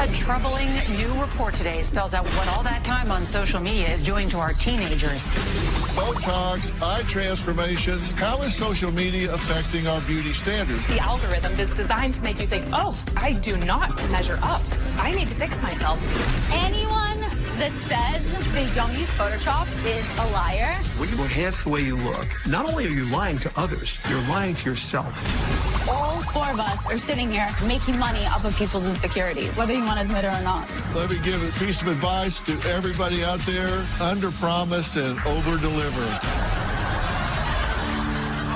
A troubling new report today spells out what all that time on social media is doing to our teenagers. Botox, eye transformations. How is social media affecting our beauty standards? The algorithm is designed to make you think, oh, I do not measure up. I need to fix myself. Anyone that says they don't use Photoshop is a liar. When you enhance the way you look, not only are you lying to others, you're lying to yourself. All four of us are sitting here making money off of people's insecurities, whether you want to admit it or not. Let me give a piece of advice to everybody out there. Under-promise and over-deliver.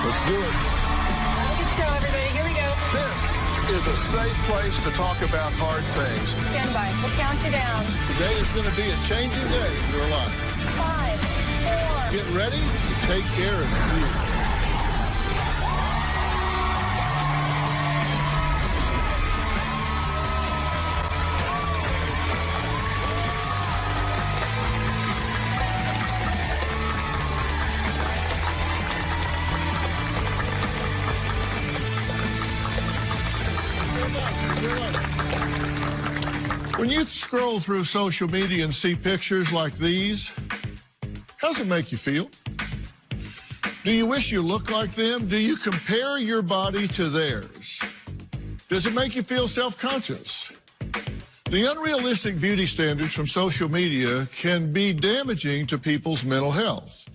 Let's do it. Good show, everybody. Here we go. This is a safe place to talk about hard things. Stand by. We'll count you down. Today is going to be a changing day in your life. 5, 4. Get ready to take care of you. When you scroll through social media and see pictures like these, how does it make you feel? Do you wish you looked like them? Do you compare your body to theirs? Does it make you feel self-conscious? The unrealistic beauty standards from social media can be damaging to people's mental health.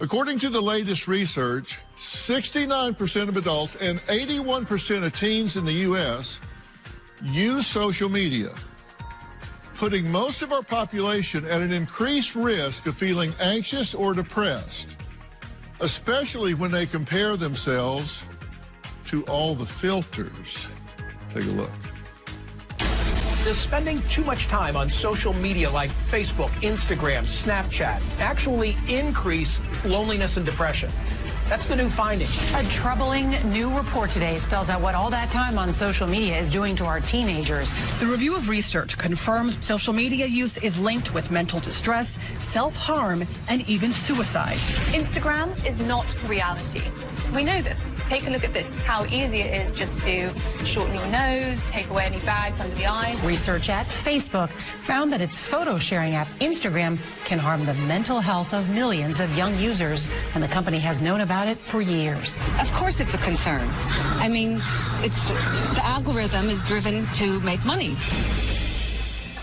According to the latest research, 69% of adults and 81% of teens in the U.S. use social media, putting most of our population at an increased risk of feeling anxious or depressed, especially when they compare themselves to all the filters. Take a look. Does spending too much time on social media like Facebook, Instagram, Snapchat actually increase loneliness and depression? That's the new finding. A troubling new report today spells out what all that time on social media is doing to our teenagers. The review of research confirms social media use is linked with mental distress, self-harm, and even suicide. Instagram is not reality. We know this. Take a look at this. How easy it is just to shorten your nose, take away any bags under the eyes. Research at Facebook found that its photo sharing app, Instagram, can harm the mental health of millions of young users, and the company has known about it for years. Of course it's a concern. I mean, the algorithm is driven to make money.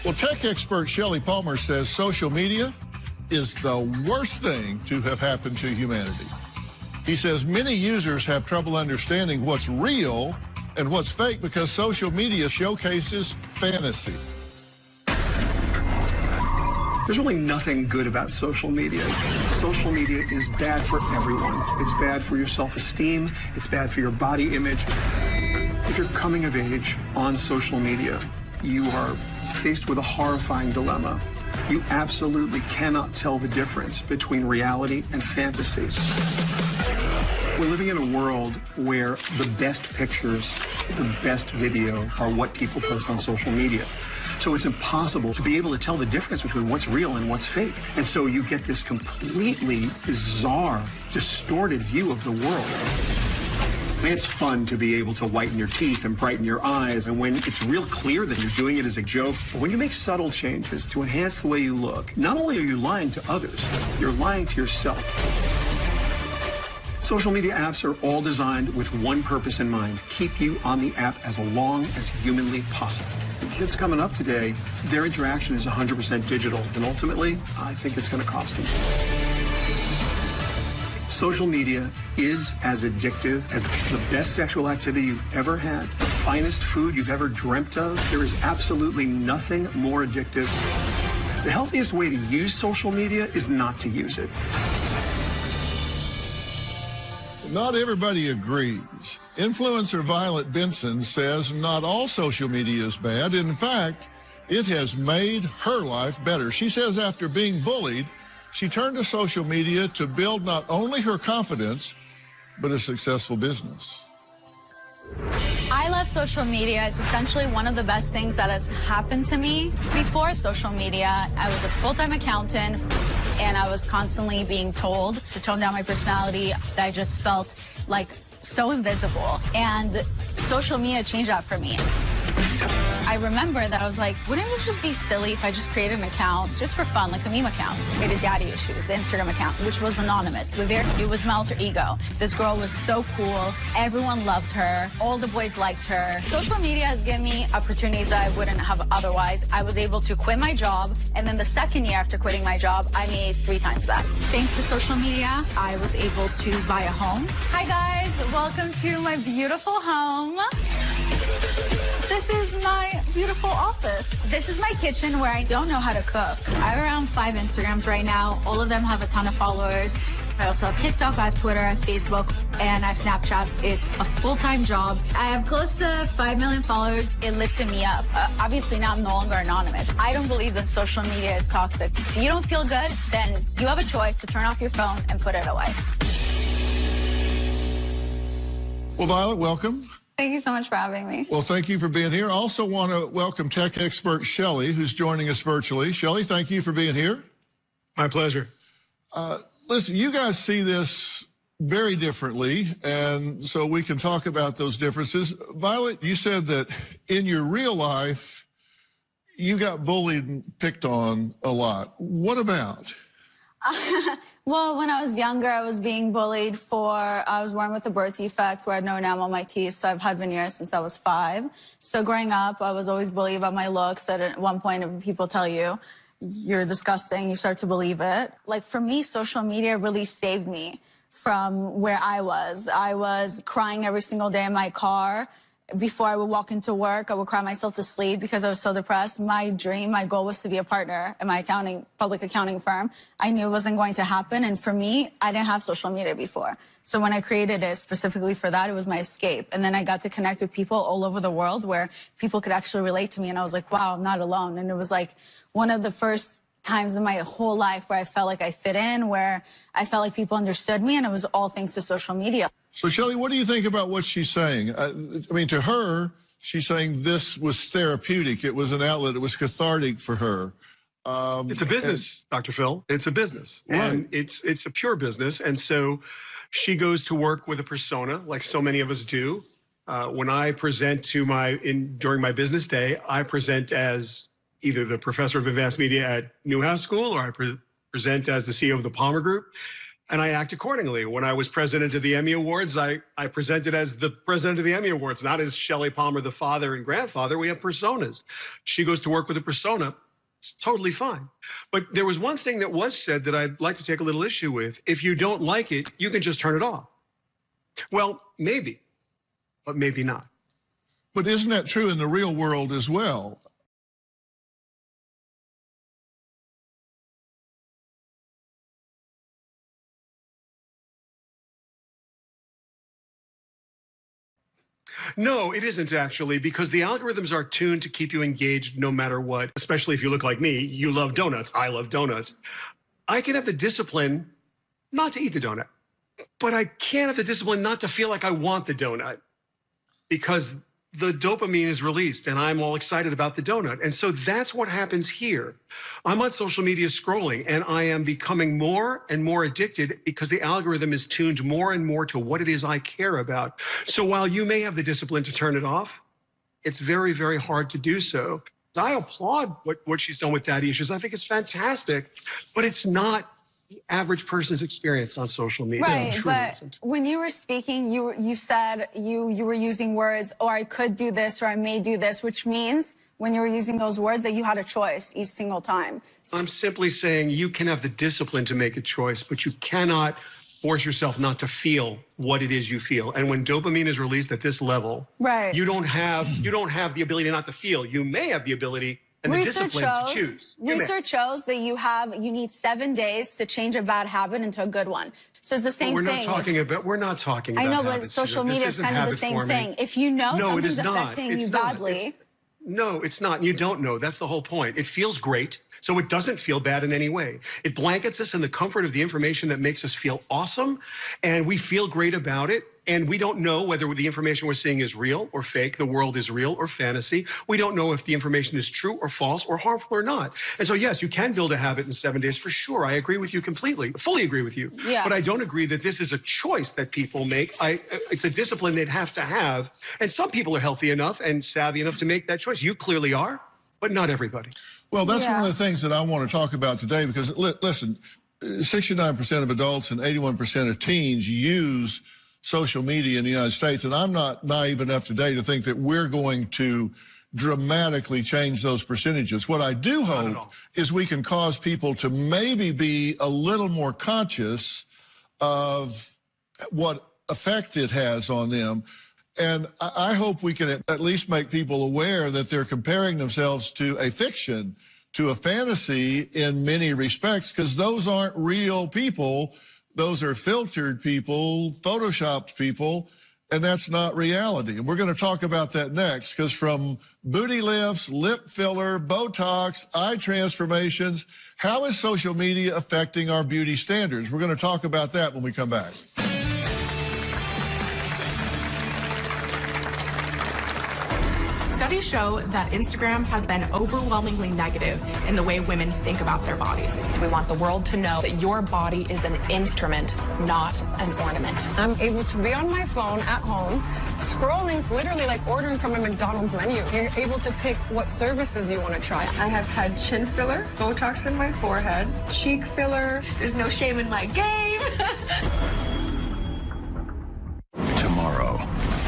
Well, tech expert Shelley Palmer says social media is the worst thing to have happened to humanity. He says many users have trouble understanding what's real and what's fake because social media showcases fantasy. There's really nothing good about social media. Social media is bad for everyone. It's bad for your self-esteem. It's bad for your body image. If you're coming of age on social media, you are faced with a horrifying dilemma. You absolutely cannot tell the difference between reality and fantasy. We're living in a world where the best pictures, the best video are what people post on social media. So it's impossible to be able to tell the difference between what's real and what's fake. And so you get this completely bizarre, distorted view of the world. I mean, it's fun to be able to whiten your teeth and brighten your eyes, and when it's real clear that you're doing it as a joke, but when you make subtle changes to enhance the way you look, not only are you lying to others, you're lying to yourself. Social media apps are all designed with one purpose in mind: keep you on the app as long as humanly possible. The kids coming up today, their interaction is 100% digital, and ultimately, I think it's going to cost them. Social media is as addictive as the best sexual activity you've ever had, the finest food you've ever dreamt of. There is absolutely nothing more addictive. The healthiest way to use social media is not to use it. Not everybody agrees. Influencer Violet Benson says not all social media is bad. In fact, it has made her life better. She says after being bullied, she turned to social media to build not only her confidence, but a successful business. I love social media. It's essentially one of the best things that has happened to me. Before social media, I was a full-time accountant, and I was constantly being told to tone down my personality. I just felt like so invisible, and social media changed that for me. I remember that I was like, wouldn't it just be silly if I just created an account just for fun, like a meme account? Created Daddy Issues, the Instagram account, which was anonymous. But it was my alter ego. This girl was so cool. Everyone loved her. All the boys liked her. Social media has given me opportunities that I wouldn't have otherwise. I was able to quit my job, and then the second year after quitting my job, I made 3 times that. Thanks to social media, I was able to buy a home. Hi guys, welcome to my beautiful home. This is my beautiful office. This is my kitchen where I don't know how to cook. I have around 5 Instagrams right now. All of them have a ton of followers. I also have TikTok, I have Twitter, I have Facebook, and I have Snapchat. It's a full-time job. I have close to 5 million followers. It lifted me up. Obviously, now I'm no longer anonymous. I don't believe that social media is toxic. If you don't feel good, then you have a choice to turn off your phone and put it away. Well, Violet, welcome. Thank you so much for having me. Well, thank you for being here. Also want to welcome tech expert Shelley, who's joining us virtually. Shelley, thank you for being here. My pleasure. Listen, you guys see this very differently, and so we can talk about those differences. Violet, you said that in your real life, you got bullied and picked on a lot. What about? Well, when I was younger, I was being bullied I was born with a birth defect where I had no enamel on my teeth, so I've had veneers since I was 5. So growing up, I was always bullied about my looks. At one point, if people tell you, you're disgusting, you start to believe it. Like, for me, social media really saved me from where I was. I was crying every single day in my car. Before I would walk into work, I would cry myself to sleep because I was so depressed. My dream, my goal was to be a partner in my public accounting firm. I knew it wasn't going to happen. And for me, I didn't have social media before. So when I created it specifically for that, it was my escape. And then I got to connect with people all over the world where people could actually relate to me. And I was like, wow, I'm not alone. And it was like one of the first times in my whole life where I felt like I fit in, where I felt like people understood me. And it was all thanks to social media. So, Shelley, what do you think about what she's saying? I mean, to her, she's saying this was therapeutic. It was an outlet. It was cathartic for her. It's a business, Dr. Phil. It's a business. Right. And it's a pure business. And so she goes to work with a persona, like so many of us do. When I present during my business day, I present as either the professor of advanced media at Newhouse School, or I present as the CEO of the Palmer Group. And I act accordingly. When I was president of the Emmy Awards, I presented as the president of the Emmy Awards, not as Shelley Palmer, the father and grandfather. We have personas. She goes to work with a persona. It's totally fine. But there was one thing that was said that I'd like to take a little issue with. If you don't like it, you can just turn it off. Well, maybe, but maybe not. But isn't that true in the real world as well? No, it isn't actually, because the algorithms are tuned to keep you engaged no matter what, especially if you look like me. You love donuts. I love donuts. I can have the discipline not to eat the donut, but I can't have the discipline not to feel like I want the donut, because the dopamine is released and I'm all excited about the donut. And so that's what happens here. I'm on social media scrolling and I am becoming more and more addicted because the algorithm is tuned more and more to what it is I care about. So while you may have the discipline to turn it off, it's very, very hard to do so. I applaud what she's done with Daddy Issues. I think it's fantastic, but it's not the average person's experience on social media. Right, but when you were speaking, you said you were using words, or I could do this, or I may do this, which means when you were using those words that you had a choice each single time. I'm simply saying you can have the discipline to make a choice, but you cannot force yourself not to feel what it is you feel. And when dopamine is released at this level, right, you don't have the ability not to feel. You may have the ability and the discipline to choose. Research shows that you need 7 days to change a bad habit into a good one. So it's the same thing. We're not talking about I know, habits but social media is kind of the same thing. If you know something's affecting you badly. No, it's not. You don't know. That's the whole point. It feels great, so it doesn't feel bad in any way. It blankets us in the comfort of the information that makes us feel awesome, and we feel great about it. And we don't know whether the information we're seeing is real or fake. The world is real or fantasy. We don't know if the information is true or false or harmful or not. And so, yes, you can build a habit in 7 days for sure. I agree with you completely, fully agree with you. Yeah. But I don't agree that this is a choice that people make. It's a discipline they'd have to have. And some people are healthy enough and savvy enough to make that choice. You clearly are, but not everybody. Well, that's one of the things that I want to talk about today, because listen, 69% of adults and 81% of teens use social media in the United States, and I'm not naive enough today to think that we're going to dramatically change those percentages. What I do hope is we can cause people to maybe be a little more conscious of what effect it has on them. And I hope we can at least make people aware that they're comparing themselves to a fiction, to a fantasy in many respects, because those aren't real people. Those are filtered people, photoshopped people, and that's not reality. And we're going to talk about that next, because from booty lifts, lip filler, Botox, eye transformations, how is social media affecting our beauty standards? We're going to talk about that when we come back. Studies show that Instagram has been overwhelmingly negative in the way women think about their bodies. We want the world to know that your body is an instrument, not an ornament. I'm able to be on my phone at home, scrolling, literally like ordering from a McDonald's menu. You're able to pick what services you want to try. I have had chin filler, Botox in my forehead, cheek filler. There's no shame in my game. Tomorrow.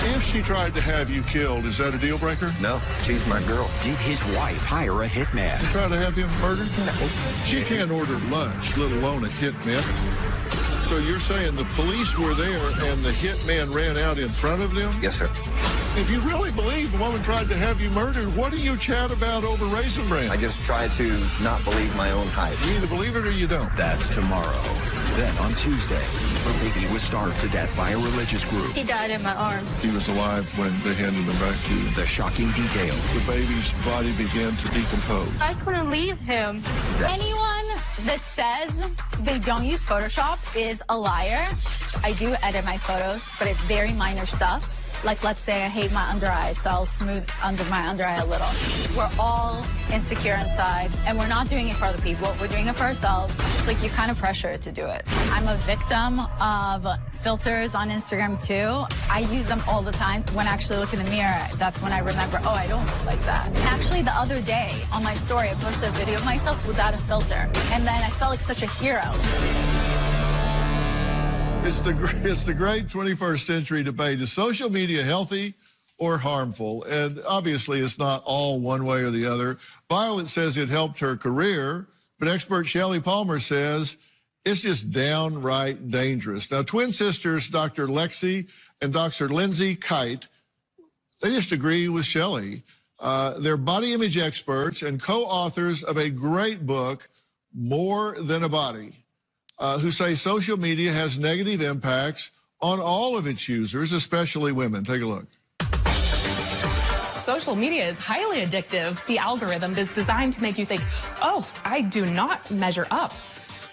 If she tried to have you killed, is that a deal breaker? No, she's my girl. Did his wife hire a hitman? You try to have him murdered? No. She can't order lunch, let alone a hitman. So you're saying the police were there and the hitman ran out in front of them? Yes, sir. If you really believe the woman tried to have you murdered, what do you chat about over Raisin Bran? I just try to not believe my own hype. You either believe it or you don't. That's tomorrow. Then on Tuesday, her baby was starved to death by a religious group. He died in my arms. He was alive when they handed him back to you. The shocking details. The baby's body began to decompose. I couldn't leave him. Anyone that says they don't use Photoshop is a liar. I do edit my photos, but it's very minor stuff. Like, let's say I hate my under eyes, so I'll smooth under my under eye a little. We're all insecure inside, and we're not doing it for other people. We're doing it for ourselves. It's like you're kind of pressured to do it. I'm a victim of filters on Instagram, too. I use them all the time. When I actually look in the mirror, that's when I remember, oh, I don't look like that. And actually, the other day on my story, I posted a video of myself without a filter, and then I felt like such a hero. It's the great 21st century debate. Is social media healthy or harmful? And obviously, it's not all one way or the other. Violet says it helped her career, but expert Shelley Palmer says it's just downright dangerous. Now, twin sisters, Dr. Lexi and Dr. Lindsay Kite, they just agree with Shelley. They're body image experts and co-authors of a great book, More Than a Body, who say social media has negative impacts on all of its users, especially women. Take a look. Social media is highly addictive. The algorithm is designed to make you think, oh, I do not measure up.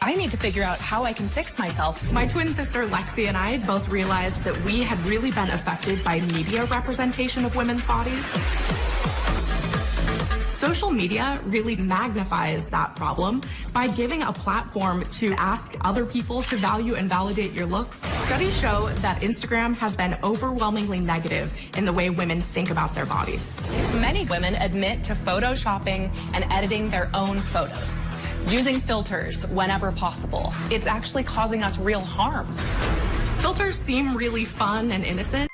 I need to figure out how I can fix myself. My twin sister Lexi and I both realized that we had really been affected by media representation of women's bodies. Social media really magnifies that problem by giving a platform to ask other people to value and validate your looks. Studies show that Instagram has been overwhelmingly negative in the way women think about their bodies. Many women admit to photoshopping and editing their own photos, using filters whenever possible. It's actually causing us real harm. Filters seem really fun and innocent.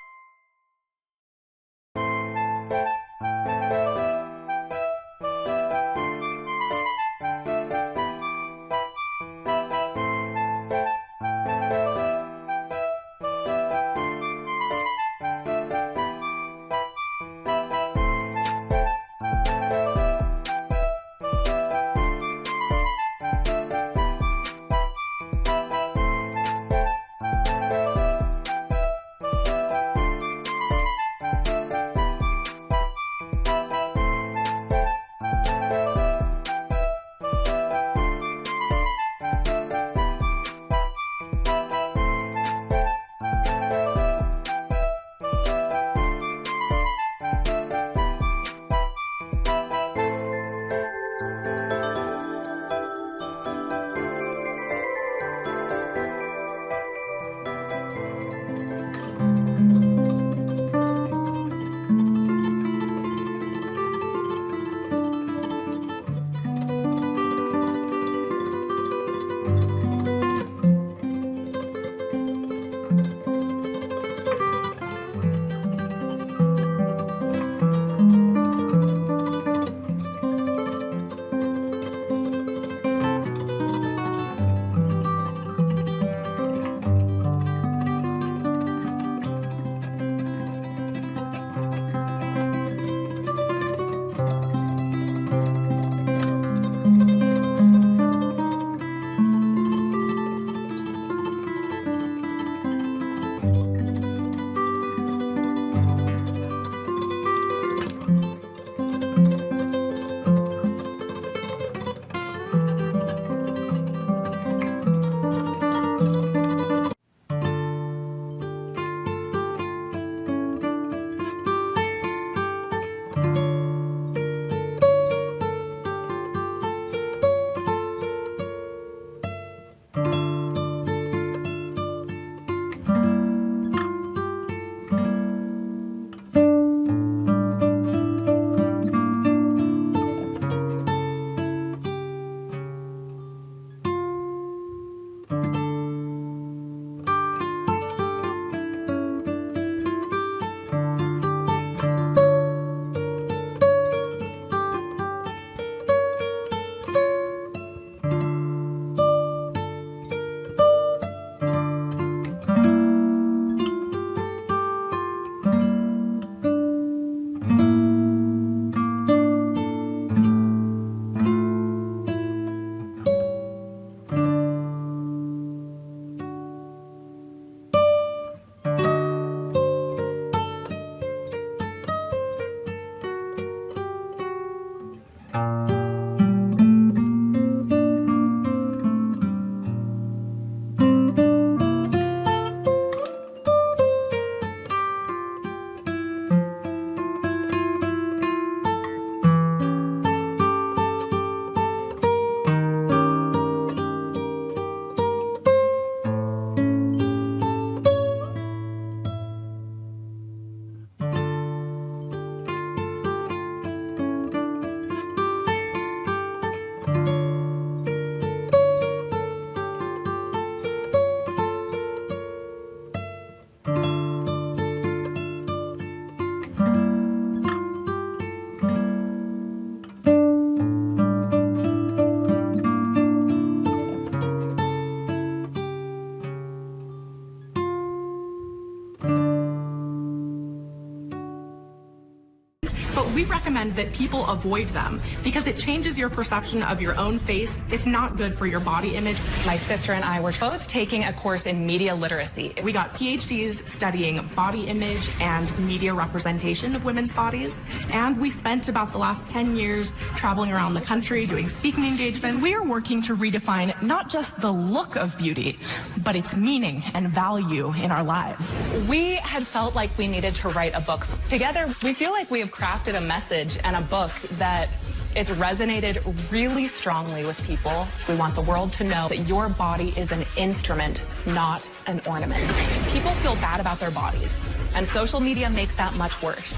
recommend that people avoid them because it changes your perception of your own face. It's not good for your body image. My sister and I were both taking a course in media literacy. We got PhDs studying body image and media representation of women's bodies, and we spent about the last 10 years traveling around the country doing speaking engagements. We are working to redefine not just the look of beauty, but its meaning and value in our lives. We had felt like we needed to write a book. Together, we feel like we have crafted a message and a book that it's resonated really strongly with people. We want the world to know that your body is an instrument, not an ornament. People feel bad about their bodies, and social media makes that much worse.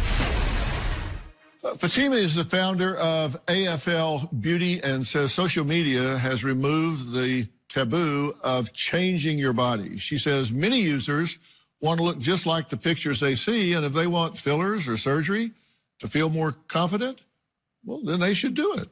Fatima is the founder of AFL Beauty and says social media has removed the taboo of changing your body. She says many users want to look just like the pictures they see, and if they want fillers or surgery to feel more confident, well, then they should do it.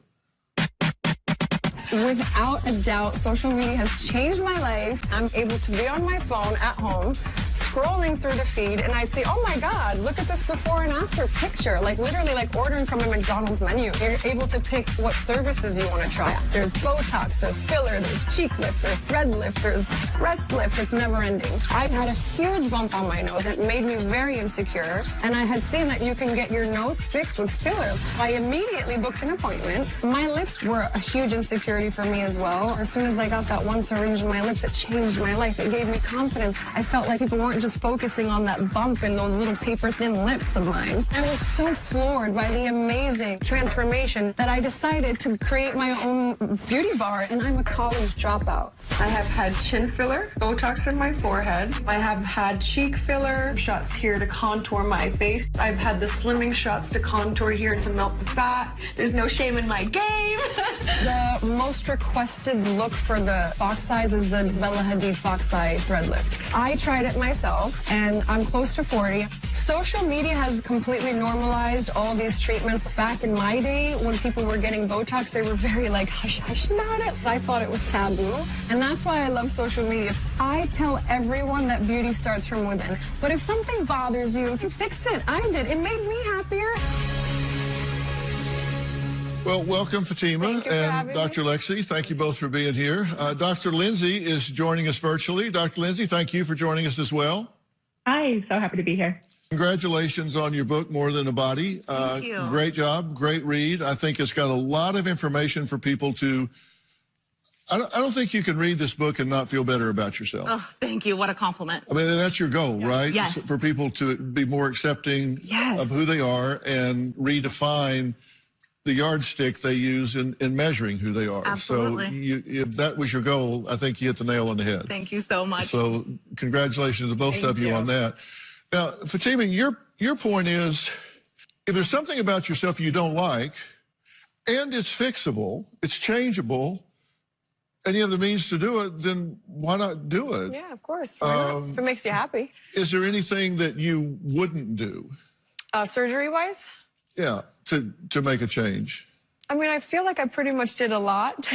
Without a doubt, social media has changed my life. I'm able to be on my phone at home, scrolling through the feed, and I'd say, oh my God, look at this before and after picture. Like literally like ordering from a McDonald's menu. You're able to pick what services you want to try. There's Botox, there's filler, there's cheek lift, there's thread lift, there's breast lift. It's never ending. I've had a huge bump on my nose. It made me very insecure. And I had seen that you can get your nose fixed with filler. I immediately booked an appointment. My lips were a huge insecurity for me as well. As soon as I got that one syringe in my lips, it changed my life. It gave me confidence. I felt like people weren't just focusing on that bump and those little paper-thin lips of mine. I was so floored by the amazing transformation that I decided to create my own beauty bar, and I'm a college dropout. I have had chin filler, Botox in my forehead. I have had cheek filler, shots here to contour my face. I've had the slimming shots to contour here and to melt the fat. There's no shame in my game. The most requested look for the fox size is the Bella Hadid fox eye thread lift. I tried it myself, and I'm close to 40. Social media has completely normalized all these treatments. Back in my day, when people were getting Botox, they were very like hush-hush about it. I thought it was taboo, and that's why I love social media. I tell everyone that beauty starts from within, but if something bothers you, you fix it. I did. It made me happier. Well, welcome, Fatima and Dr. Lexi. Thank you both for being here. Dr. Lindsay is joining us virtually. Dr. Lindsay, thank you for joining us as well. Hi, so happy to be here. Congratulations on your book, More Than a Body. Thank you. Great job, great read. I think it's got a lot of information for people to... I don't think you can read this book and not feel better about yourself. Oh, thank you. What a compliment. I mean, that's your goal, right? Yes. For people to be more accepting of who they are and redefine the yardstick they use in measuring who they are. Absolutely. So if that was your goal, I think you hit the nail on the head. Thank you so much. So congratulations to both of you on that. Now, Fatima, your point is, if there's something about yourself you don't like, and it's fixable, it's changeable, and you have the means to do it, then why not do it? Yeah, of course. Why not? If it makes you happy. Is there anything that you wouldn't do? Surgery-wise? Yeah, to make a change. I mean, I feel like I pretty much did a lot.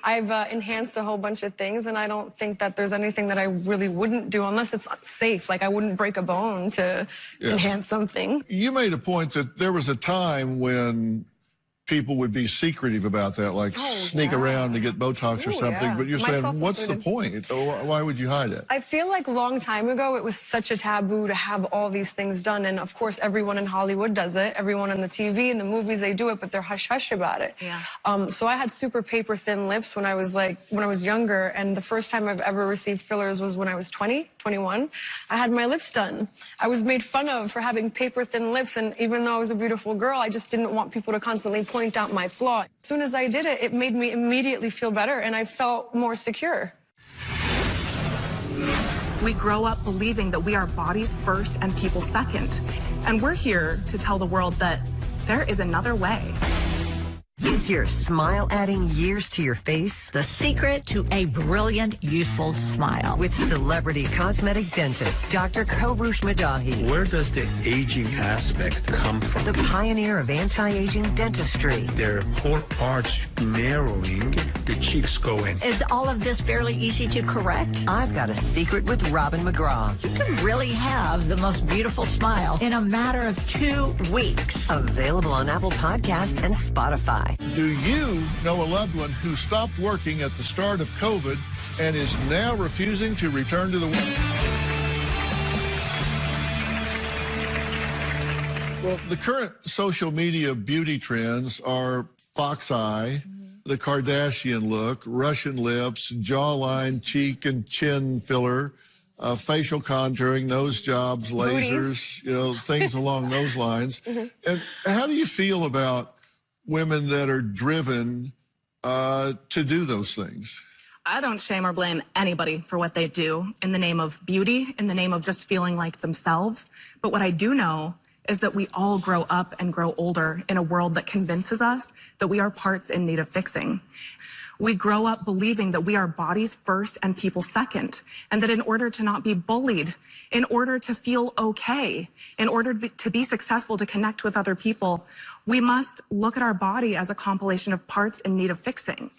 I've enhanced a whole bunch of things, and I don't think that there's anything that I really wouldn't do unless it's safe. Like, I wouldn't break a bone to enhance something. You made a point that there was a time when people would be secretive about that, like sneak around to get Botox or something. But you're saying, what's the point? Why would you hide it? I feel like a long time ago, it was such a taboo to have all these things done. And of course, everyone in Hollywood does it. Everyone in the TV and the movies, they do it, but they're hush-hush about it. Yeah. So I had super paper thin lips when I was younger. And the first time I've ever received fillers was when I was 20, 21. I had my lips done. I was made fun of for having paper thin lips. And even though I was a beautiful girl, I just didn't want people to constantly point out my flaw. As soon as I did it, it made me immediately feel better, and I felt more secure. We grow up believing that we are bodies first and people second. And we're here to tell the world that there is another way. This secure smile adding years to your face? The secret to a brilliant, youthful smile. With celebrity cosmetic dentist, Dr. Korush Madahi. Where does the aging aspect come from? The pioneer of anti-aging dentistry. Their whole arch narrowing, the cheeks go in. Is all of this fairly easy to correct? I've got a secret with Robin McGraw. You can really have the most beautiful smile in a matter of 2 weeks. Available on Apple Podcasts and Spotify. Do you know a loved one who stopped working at the start of COVID and is now refusing to return to the work? Well, the current social media beauty trends are fox eye, the Kardashian look, Russian lips, jawline, cheek and chin filler, facial contouring, nose jobs, lasers, you know, things along those lines. And how do you feel about women that are driven to do those things? I don't shame or blame anybody for what they do in the name of beauty, in the name of just feeling like themselves. But what I do know is that we all grow up and grow older in a world that convinces us that we are parts in need of fixing. We grow up believing that we are bodies first and people second, and that in order to not be bullied, in order to feel okay, in order to be successful, to connect with other people, we must look at our body as a compilation of parts in need of fixing.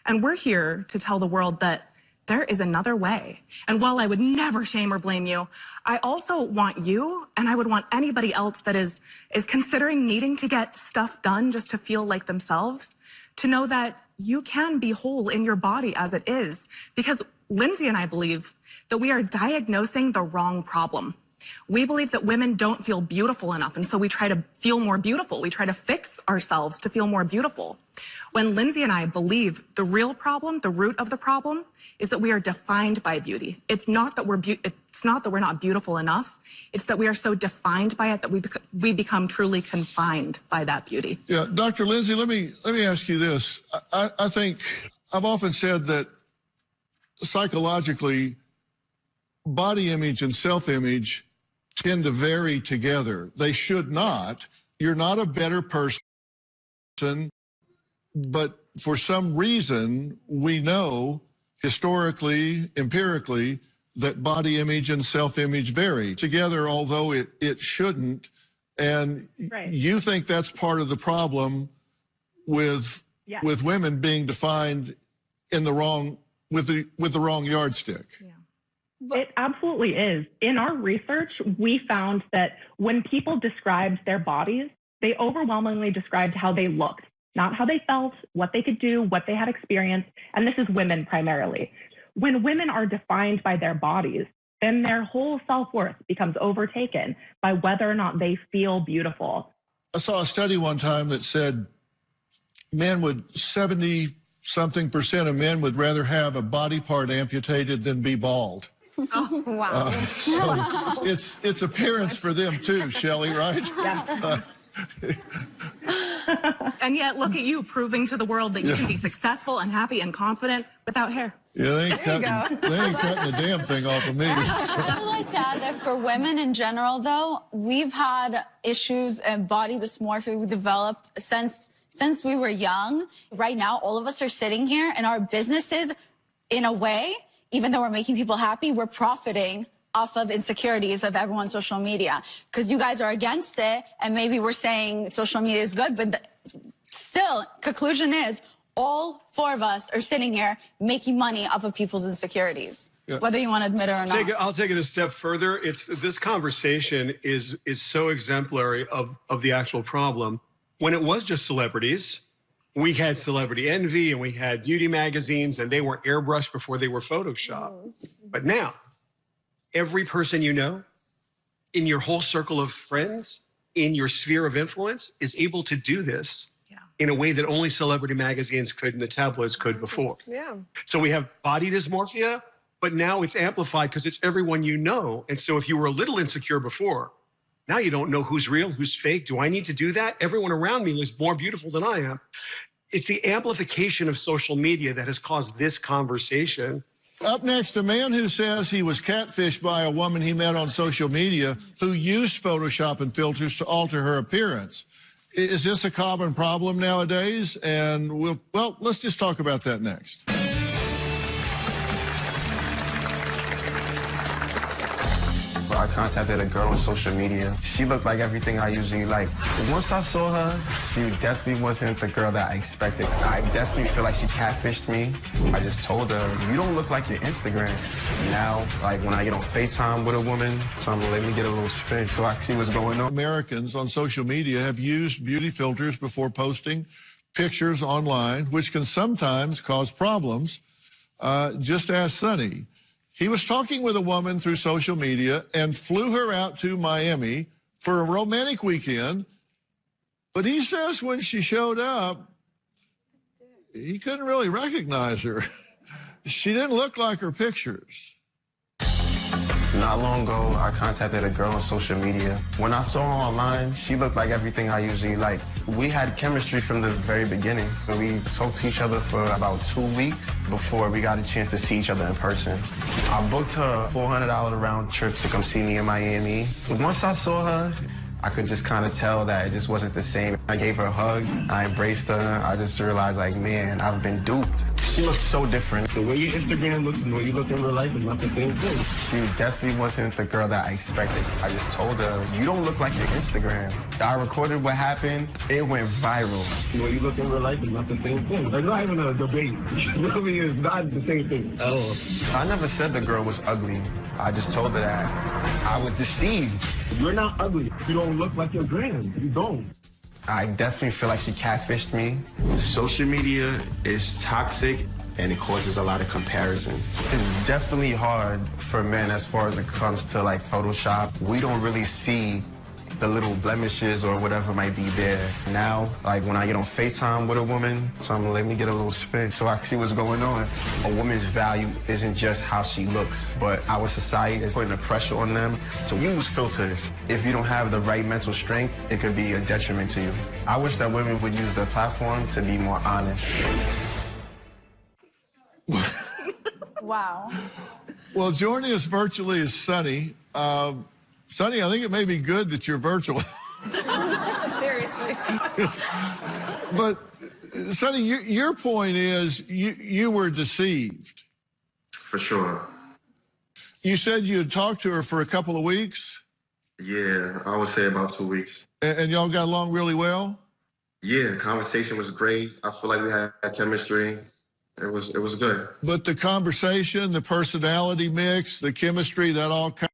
And we're here to tell the world that there is another way. And while I would never shame or blame you, I also want you, and I would want anybody else that is considering needing to get stuff done just to feel like themselves, to know that you can be whole in your body as it is. Because Lindsay and I believe that we are diagnosing the wrong problem. We believe that women don't feel beautiful enough, and so we try to feel more beautiful. We try to fix ourselves to feel more beautiful. When Lindsay and I believe the real problem, the root of the problem, is that we are defined by beauty. It's not that we're not beautiful enough. It's that we are so defined by it that we become truly confined by that beauty. Yeah, Dr. Lindsay, let me ask you this. I think I've often said that psychologically, body image and self-image tend to vary together. They should not. You're not a better person, but for some reason, we know historically, empirically, that body image and self-image vary together, although it shouldn't. And you think that's part of the problem with women being defined in the wrong, with the wrong yardstick. Yeah. It absolutely is. In our research, we found that when people described their bodies, they overwhelmingly described how they looked, not how they felt, what they could do, what they had experienced. And this is women primarily. When women are defined by their bodies, then their whole self-worth becomes overtaken by whether or not they feel beautiful. I saw a study one time that said 70-something% of men would rather have a body part amputated than be bald. Oh, wow. So it's appearance for them too, Shelley, right? Yeah. And yet, look at you proving to the world that you can be successful and happy and confident without hair. Yeah, they ain't cutting a damn thing off of me. I would like to add that for women in general, though, we've had issues and body dysmorphia we developed since we were young. Right now, all of us are sitting here, and our businesses, in a way, even though we're making people happy, we're profiting off of insecurities of everyone's social media. Because you guys are against it, and maybe we're saying social media is good, but still, conclusion is, all four of us are sitting here making money off of people's insecurities, whether you want to admit it or not. I'll take it a step further. This conversation is so exemplary of the actual problem. When it was just celebrities, we had celebrity envy and we had beauty magazines, and they were airbrushed before they were photoshopped. But now, every person you know, in your whole circle of friends, in your sphere of influence, is able to do this in a way that only celebrity magazines could and the tabloids could before. Yeah. So we have body dysmorphia, but now it's amplified because it's everyone you know. And so if you were a little insecure before, now you don't know who's real, who's fake. Do I need to do that? Everyone around me is more beautiful than I am. It's the amplification of social media that has caused this conversation. Up next, a man who says he was catfished by a woman he met on social media who used Photoshop and filters to alter her appearance. Is this a common problem nowadays? And let's just talk about that next. I contacted a girl on social media. She looked like everything I usually like. Once I saw her, she definitely wasn't the girl that I expected. I definitely feel like she catfished me. I just told her, you don't look like your Instagram. Now, like when I get on FaceTime with a woman, so I'm gonna let me get a little spin so I can see what's going on. Americans on social media have used beauty filters before posting pictures online, which can sometimes cause problems. Just ask Sonny. He was talking with a woman through social media and flew her out to Miami for a romantic weekend. But he says when she showed up, he couldn't really recognize her. She didn't look like her pictures. Not long ago, I contacted a girl on social media. When I saw her online, she looked like everything I usually like. We had chemistry from the very beginning. We talked to each other for about 2 weeks before we got a chance to see each other in person. I booked her a $400 round trip to come see me in Miami. Once I saw her, I could just kind of tell that it just wasn't the same. I gave her a hug, I embraced her. I just realized, like, man, I've been duped. She looked so different. The way your Instagram looks and the way you look in real life is not the same thing. She definitely wasn't the girl that I expected. I just told her, you don't look like your Instagram. I recorded what happened. It went viral. The way you look in real life is not the same thing. There's not even a debate. Really, it's not the same thing at all. I never said the girl was ugly. I just told her that I was deceived. You're not ugly. You don't look like your gram. You don't. I definitely feel like she catfished me. Social media is toxic and it causes a lot of comparison. It's definitely hard for men as far as it comes to like Photoshop. We don't really see the little blemishes or whatever might be there. Now, like when I get on FaceTime with a woman, so I'm gonna let me get a little spin so I can see what's going on. A woman's value isn't just how she looks, but our society is putting the pressure on them to use filters. If you don't have the right mental strength, it could be a detriment to you. I wish that women would use the platform to be more honest. Wow. Well, joining us virtually is Sonny. Sonny, I think it may be good that you're virtual. Seriously. But, Sonny, your point is you were deceived. For sure. You said you had talked to her for a couple of weeks? Yeah, I would say about 2 weeks. And y'all got along really well? Yeah, the conversation was great. I feel like we had chemistry. It was good. But the conversation, the personality mix, the chemistry, that all kind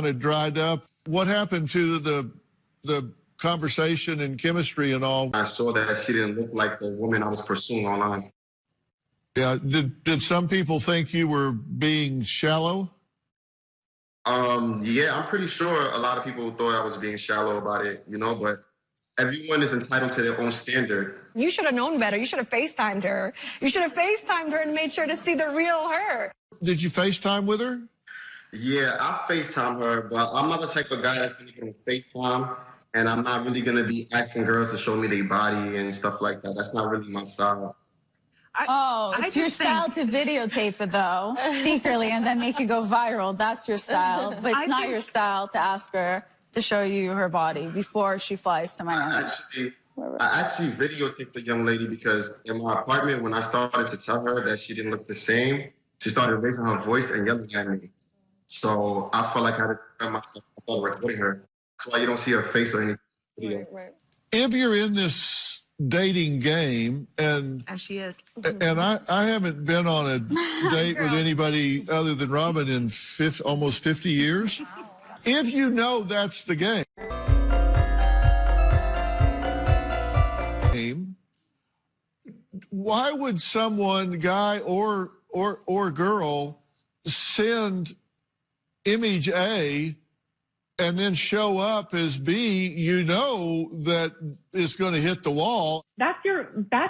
of dried up. What happened to the conversation and chemistry and all? I saw that she didn't look like the woman I was pursuing online. Yeah. Did some people think you were being shallow? Yeah, I'm pretty sure a lot of people thought I was being shallow about it, you know, but everyone is entitled to their own standard. You should have known better. You should have FaceTimed her. You should have FaceTimed her and made sure to see the real her. Did you FaceTime with her? Yeah, I FaceTime her, but I'm not the type of guy that's going to get on FaceTime, and I'm not really going to be asking girls to show me their body and stuff like that. That's not really my style. It's your style to videotape it, though, secretly, and then make it go viral. That's your style. But it's not your style to ask her to show you her body before she flies to Miami. I actually videotaped the young lady because in my apartment, when I started to tell her that she didn't look the same, she started raising her voice and yelling at me. So I felt like I had to defend myself. I started recording her. That's why you don't see her face or anything. Right. If you're in this dating game, and she is, and I haven't been on a date with anybody other than Robin in almost 50 years. If you know that's the game, why would someone, guy or girl, send image A and then show up as B? You know that it's going to hit the wall. That's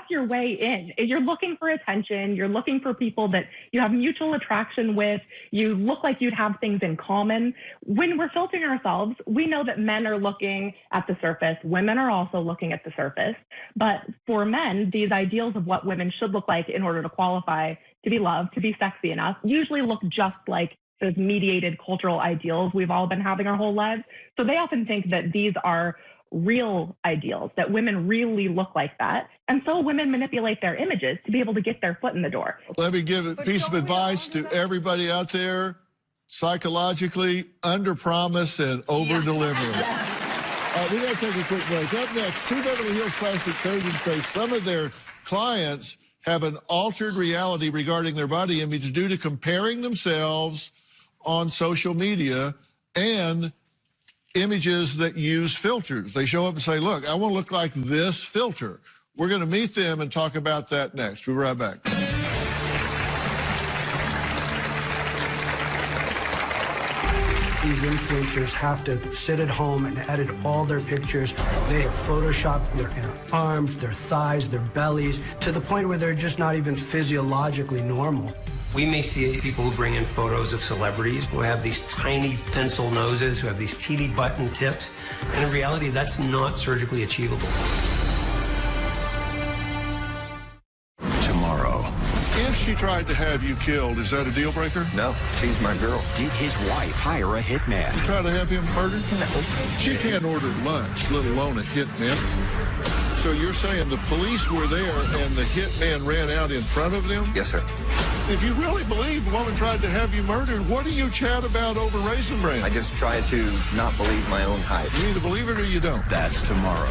your way in. You're looking for attention. You're looking for people that you have mutual attraction with. You look like you'd have things in common. When we're filtering ourselves, we know that men are looking at the surface. Women are also looking at the surface. But for men, these ideals of what women should look like in order to qualify to be loved, to be sexy enough, usually look just like those mediated cultural ideals we've all been having our whole lives. So they often think that these are real ideals, that women really look like that. And so women manipulate their images to be able to get their foot in the door. Let me give a piece of advice to everybody out there. Psychologically, under-promise and over-deliver. We got to take a quick break. Up next, two Beverly Hills plastic surgeons say some of their clients have an altered reality regarding their body image due to comparing themselves on social media and images that use filters. They show up and say, look, I want to look like this filter. We're going to meet them and talk about that next. We'll be right back. These influencers have to sit at home and edit all their pictures. They have photoshopped their inner arms, their thighs, their bellies, to the point where they're just not even physiologically normal. We may see people who bring in photos of celebrities who have these tiny pencil noses, who have these teeny button tips, and in reality, that's not surgically achievable. Tomorrow. If she tried to have you killed, is that a deal breaker? No, she's my girl. Did his wife hire a hitman? You try to have him murdered? No. She can't order lunch, let alone a hitman. So you're saying the police were there and the hitman ran out in front of them? Yes, sir. If you really believe the woman tried to have you murdered, what do you chat about over Raisin Bran? I just try to not believe my own hype. You either believe it or you don't. That's tomorrow.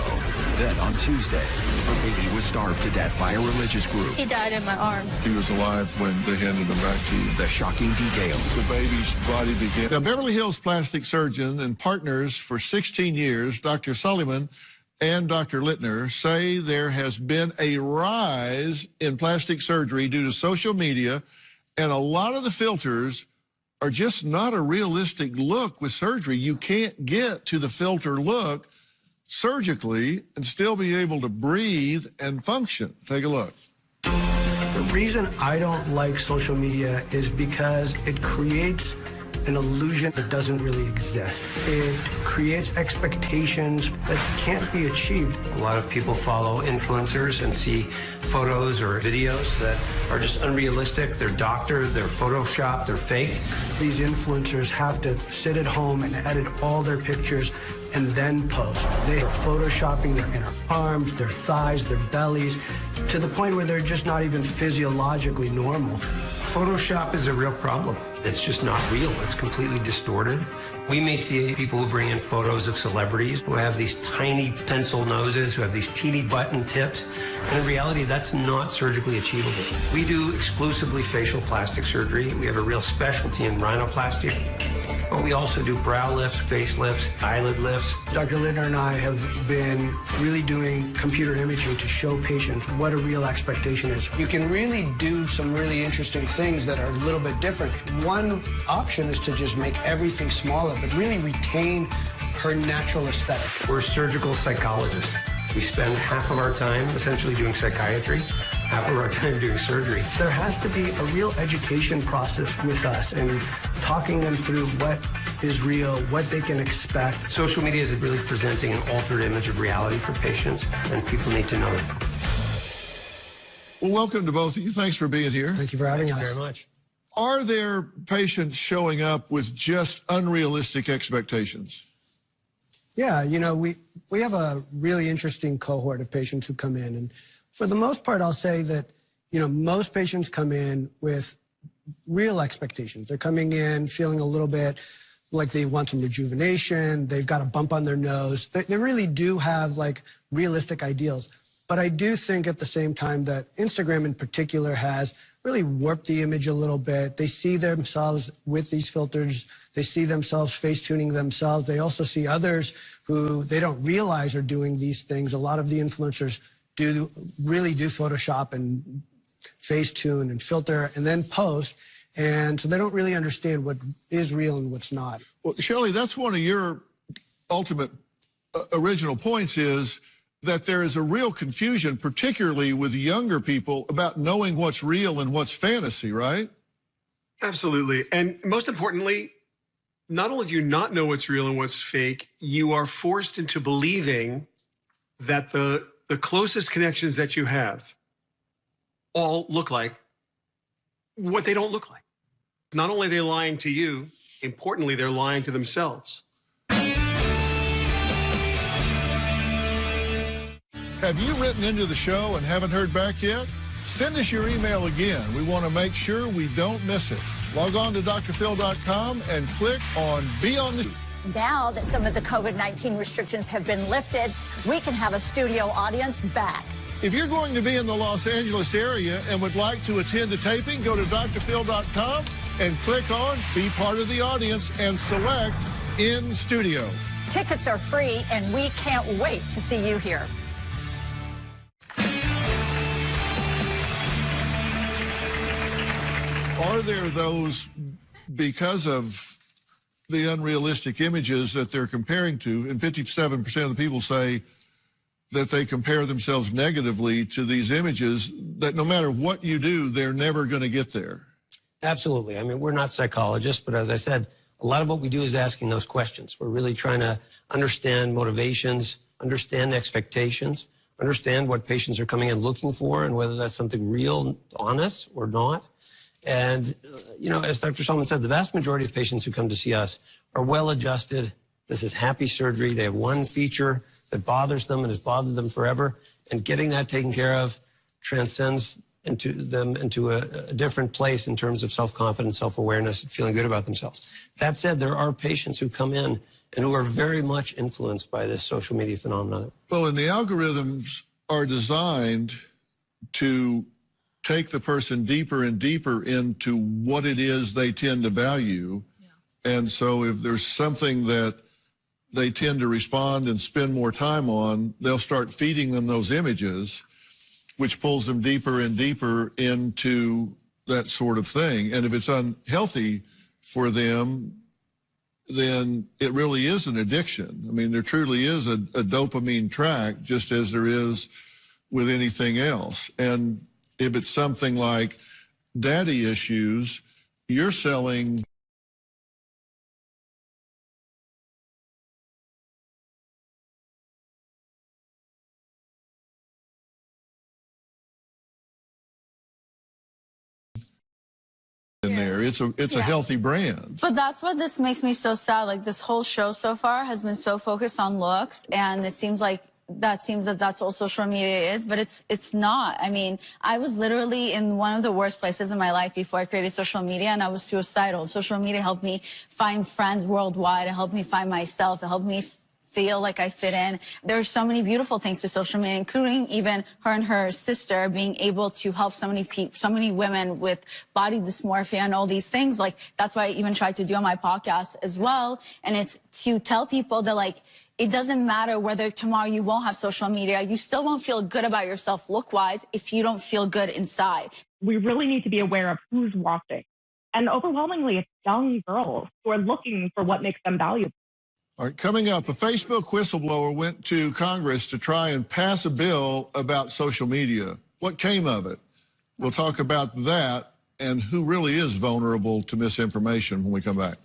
Then on Tuesday, her baby was starved to death by a religious group. He died in my arms. He was alive when they handed him back to you. The shocking details. The baby's body began. Now, Beverly Hills plastic surgeon and partners for 16 years, Dr. Sullivan and Dr. Littner, say there has been a rise in plastic surgery due to social media, and a lot of the filters are just not a realistic look with surgery. You can't get to the filter look surgically and still be able to breathe and function. Take a look. The reason I don't like social media is because it creates an illusion that doesn't really exist. It creates expectations that can't be achieved. A lot of people follow influencers and see photos or videos that are just unrealistic. They're doctored, they're photoshopped, they're faked. These influencers have to sit at home and edit all their pictures and then post. They are photoshopping their inner arms, their thighs, their bellies, to the point where they're just not even physiologically normal. Photoshop is a real problem. It's just not real. It's completely distorted. We may see people who bring in photos of celebrities who have these tiny pencil noses, who have these teeny button tips, and in reality, that's not surgically achievable. We do exclusively facial plastic surgery. We have a real specialty in rhinoplasty. But we also do brow lifts, face lifts, eyelid lifts. Dr. Littner and I have been really doing computer imaging to show patients what a real expectation is. You can really do some really interesting things that are a little bit different. One option is to just make everything smaller, but really retain her natural aesthetic. We're surgical psychologists. We spend half of our time essentially doing psychiatry, half of our time doing surgery. There has to be a real education process with us and talking them through what is real, what they can expect. Social media is really presenting an altered image of reality for patients, and people need to know it. Well, welcome to both of you. Thanks for being here. Thank you for having us. Thank you very much. Are there patients showing up with just unrealistic expectations? Yeah, you know, we have a really interesting cohort of patients who come in, and for the most part, I'll say that, you know, most patients come in with real expectations. They're coming in feeling a little bit like they want some rejuvenation. They've got a bump on their nose. They really do have like realistic ideals. But I do think at the same time that Instagram in particular has really warped the image a little bit. They see themselves with these filters. They see themselves face-tuning themselves. They also see others who they don't realize are doing these things. A lot of the influencers really do Photoshop and face-tune and filter and then post. And so they don't really understand what is real and what's not. Well, Shelley, that's one of your ultimate original points is that there is a real confusion, particularly with younger people, about knowing what's real and what's fantasy, right? Absolutely. And most importantly, not only do you not know what's real and what's fake, you are forced into believing that the closest connections that you have all look like what they don't look like. Not only are they lying to you, importantly, they're lying to themselves. Have you written into the show and haven't heard back yet? Send us your email again. We want to make sure we don't miss it. Log on to drphil.com and click on Be on the... Now that some of the COVID-19 restrictions have been lifted, we can have a studio audience back. If you're going to be in the Los Angeles area and would like to attend a taping, go to drphil.com and click on Be Part of the Audience and select In Studio. Tickets are free, and we can't wait to see you here. Are there those, because of the unrealistic images that they're comparing to, and 57% of the people say that they compare themselves negatively to these images, that no matter what you do, they're never going to get there? Absolutely. I mean, we're not psychologists, but as I said, a lot of what we do is asking those questions. We're really trying to understand motivations, understand expectations, understand what patients are coming in looking for and whether that's something real on us or not. And, you know, as Dr. Solomon said, the vast majority of patients who come to see us are well-adjusted. This is happy surgery. They have one feature that bothers them and has bothered them forever. And getting that taken care of transcends into a different place in terms of self-confidence, self-awareness, feeling good about themselves. That said, there are patients who come in and who are very much influenced by this social media phenomenon. Well, and the algorithms are designed to take the person deeper and deeper into what it is they tend to value. Yeah. And so if there's something that they tend to respond and spend more time on, they'll start feeding them those images, which pulls them deeper and deeper into that sort of thing. And if it's unhealthy for them, then it really is an addiction. I mean, there truly is a dopamine track, just as there is with anything else. And if it's something like daddy issues, you're selling in there. It's a healthy brand. But that's what this makes me so sad. Like, this whole show so far has been so focused on looks, and it seems like that's all social media is, but it's not. I mean, I was literally in one of the worst places in my life before I created social media, and I was suicidal. Social media helped me find friends worldwide. It helped me find myself. It helped me feel like I fit in. There are so many beautiful things to social media, including even her and her sister being able to help so many women with body dysmorphia and all these things. Like, that's why I even tried to do on my podcast as well. And it's to tell people that, like, it doesn't matter whether tomorrow you won't have social media. You still won't feel good about yourself look-wise if you don't feel good inside. We really need to be aware of who's watching. And overwhelmingly, it's young girls who are looking for what makes them valuable. All right, coming up, a Facebook whistleblower went to Congress to try and pass a bill about social media. What came of it? We'll talk about that and who really is vulnerable to misinformation when we come back.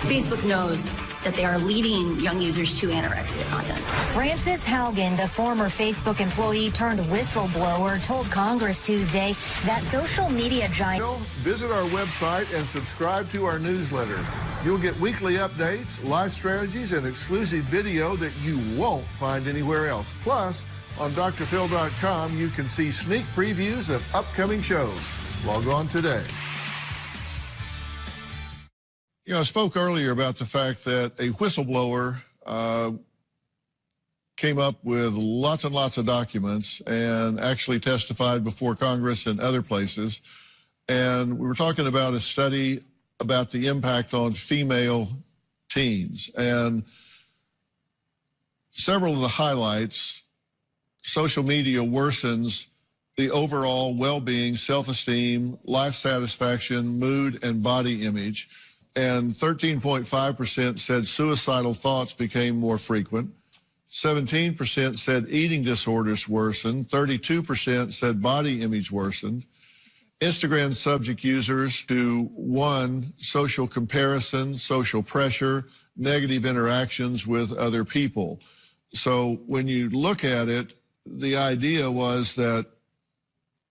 Facebook knows that they are leading young users to anorexia content. Frances Haugen, the former Facebook employee turned whistleblower, told Congress Tuesday that social media giant... Visit our website and subscribe to our newsletter. You'll get weekly updates, live strategies, and exclusive video that you won't find anywhere else. Plus, on drphil.com, you can see sneak previews of upcoming shows. Log on today. You know, I spoke earlier about the fact that a whistleblower came up with lots and lots of documents and actually testified before Congress and other places. And we were talking about a study about the impact on female teens. And several of the highlights: social media worsens the overall well-being, self-esteem, life satisfaction, mood, and body image. And 13.5% said suicidal thoughts became more frequent. 17% said eating disorders worsened. 32% said body image worsened. Instagram subject users to 1, social comparison, social pressure, negative interactions with other people. So when you look at it, the idea was that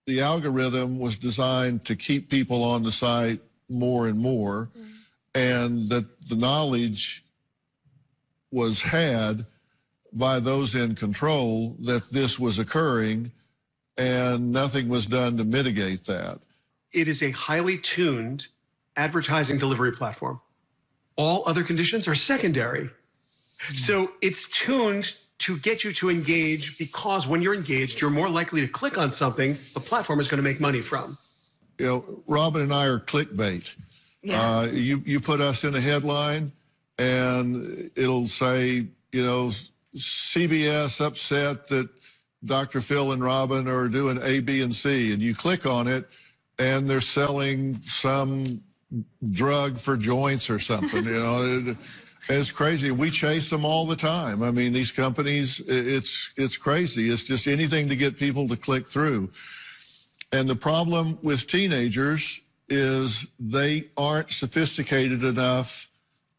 the algorithm was designed to keep people on the site more and more, and that the knowledge was had by those in control that this was occurring, and nothing was done to mitigate that. It is a highly tuned advertising delivery platform. All other conditions are secondary. So it's tuned to get you to engage, because when you're engaged, you're more likely to click on something the platform is going to make money from. You know, Robin and I are clickbait. Yeah. You put us in a headline and it'll say, you know, CBS upset that Dr. Phil and Robin are doing A, B, and C, and you click on it and they're selling some drug for joints or something, you know. It's crazy. We chase them all the time. I mean, these companies, it's crazy. It's just anything to get people to click through. And the problem with teenagers is they aren't sophisticated enough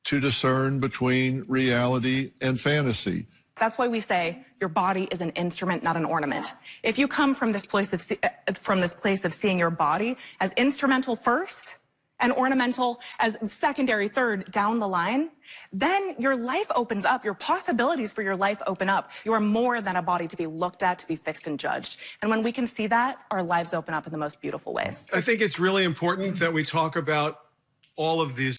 to discern between reality and fantasy. That's why we say your body is an instrument, not an ornament. If you come from this place of seeing your body as instrumental first and ornamental as secondary, third down the line, then your life opens up. Your possibilities for your life open up. You are more than a body to be looked at, to be fixed and judged. And when we can see that, our lives open up in the most beautiful ways. I think it's really important that we talk about all of these